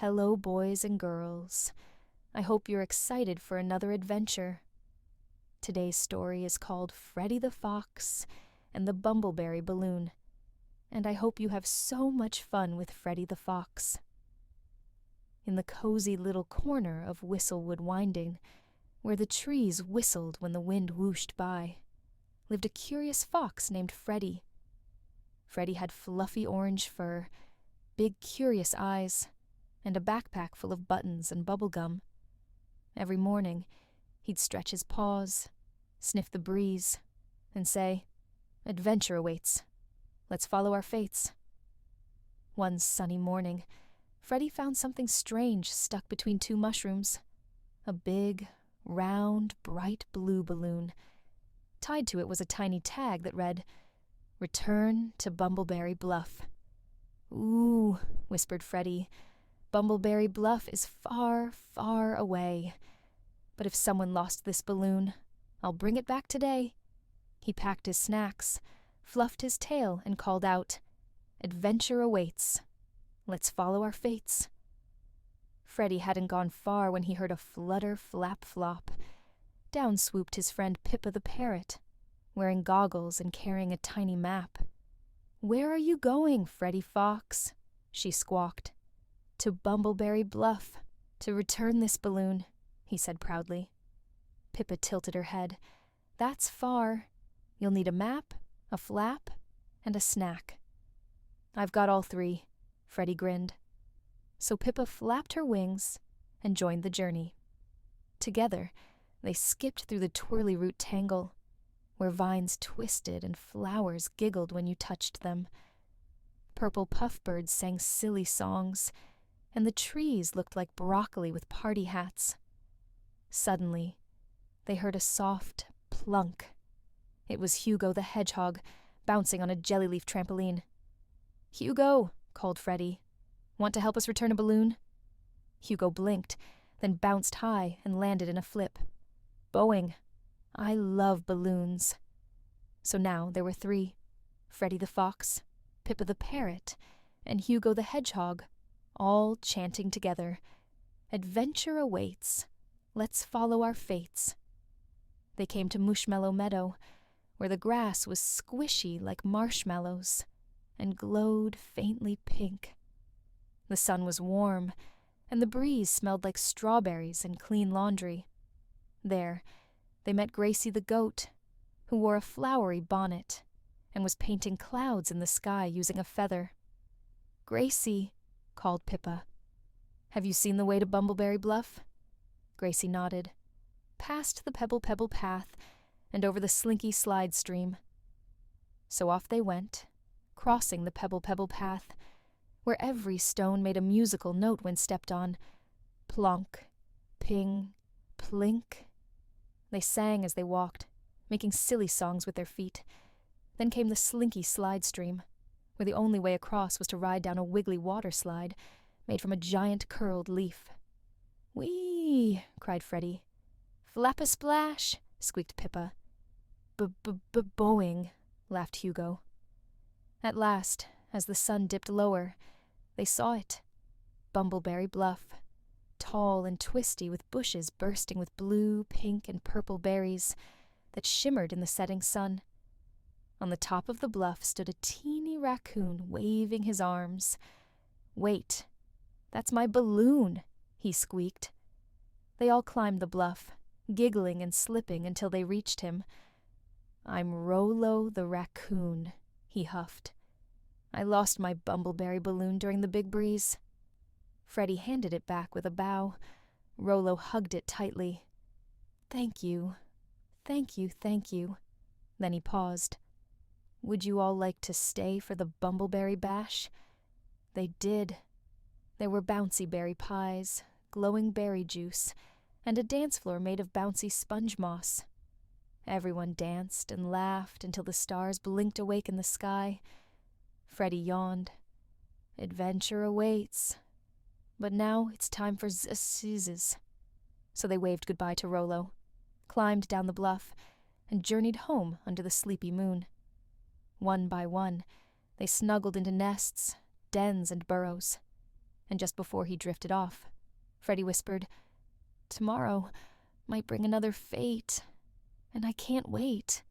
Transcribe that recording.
Hello, boys and girls. I hope you're excited for another adventure. Today's story is called Freddy the Fox and the Bumbleberry Balloon, and I hope you have so much fun with Freddy the Fox. In the cozy little corner of Whistlewood Winding, where the trees whistled when the wind whooshed by, lived a curious fox named Freddy. Freddy had fluffy orange fur, big curious eyes, and a backpack full of buttons and bubble gum. Every morning, he'd stretch his paws, sniff the breeze, and say, "Adventure awaits. Let's follow our fates." One sunny morning, Freddy found something strange stuck between two mushrooms. A big, round, bright blue balloon. Tied to it was a tiny tag that read, "Return to Bumbleberry Bluff." "Ooh," whispered Freddy. "Bumbleberry Bluff is far, far away. But if someone lost this balloon, I'll bring it back today." He packed his snacks, fluffed his tail, and called out, "Adventure awaits. Let's follow our fates." Freddy hadn't gone far when he heard a flutter, flap, flop. Down swooped his friend Pippa the parrot, wearing goggles and carrying a tiny map. "Where are you going, Freddy Fox?" she squawked. "To Bumbleberry Bluff, to return this balloon," he said proudly. Pippa tilted her head. "That's far. You'll need a map, a flap, and a snack." "I've got all three," Freddy grinned. So Pippa flapped her wings and joined the journey. Together, they skipped through the twirly root tangle, where vines twisted and flowers giggled when you touched them. Purple puffbirds sang silly songs, and the trees looked like broccoli with party hats. Suddenly, they heard a soft plunk. It was Hugo the hedgehog, bouncing on a jelly-leaf trampoline. "Hugo," called Freddy. "Want to help us return a balloon?" Hugo blinked, then bounced high and landed in a flip. Boing. I love balloons. So now there were three: Freddy the Fox, Pippa the parrot, and Hugo the hedgehog, all chanting together, "Adventure awaits. Let's follow our fates." They came to Mushmallow Meadow, where the grass was squishy like marshmallows and glowed faintly pink. The sun was warm, and the breeze smelled like strawberries and clean laundry. There, they met Gracie the goat, who wore a flowery bonnet and was painting clouds in the sky using a feather. "Gracie," called Pippa. "Have you seen the way to Bumbleberry Bluff?" Gracie nodded. "Past the pebble path and over the slinky slide stream." So off they went, crossing the pebble path, where every stone made a musical note when stepped on. Plonk, ping, plink. They sang as they walked, making silly songs with their feet. Then came the slinky slide stream, where the only way across was to ride down a wiggly water slide made from a giant curled leaf. "Whee!" cried Freddy. "Flap-a-splash!" squeaked Pippa. "B-b-b-boing!" laughed Hugo. At last, as the sun dipped lower, they saw it. Bumbleberry Bluff, tall and twisty with bushes bursting with blue, pink, and purple berries that shimmered in the setting sun. On the top of the bluff stood a teeny raccoon waving his arms. "Wait, that's my balloon," he squeaked. They all climbed the bluff, giggling and slipping until they reached him. "I'm Rollo the raccoon," he huffed. "I lost my bumbleberry balloon during the big breeze." Freddy handed it back with a bow. Rollo hugged it tightly. "Thank you, thank you, thank you." Then he paused. "Would you all like to stay for the Bumbleberry Bash?" They did. There were bouncy berry pies, glowing berry juice, and a dance floor made of bouncy sponge moss. Everyone danced and laughed until the stars blinked awake in the sky. Freddy yawned. "Adventure awaits. But now it's time for z-seizes." So they waved goodbye to Rollo, climbed down the bluff, and journeyed home under the sleepy moon. One by one, they snuggled into nests, dens, and burrows. and just before he drifted off, Freddy whispered, "Tomorrow might bring another fate, and I can't wait."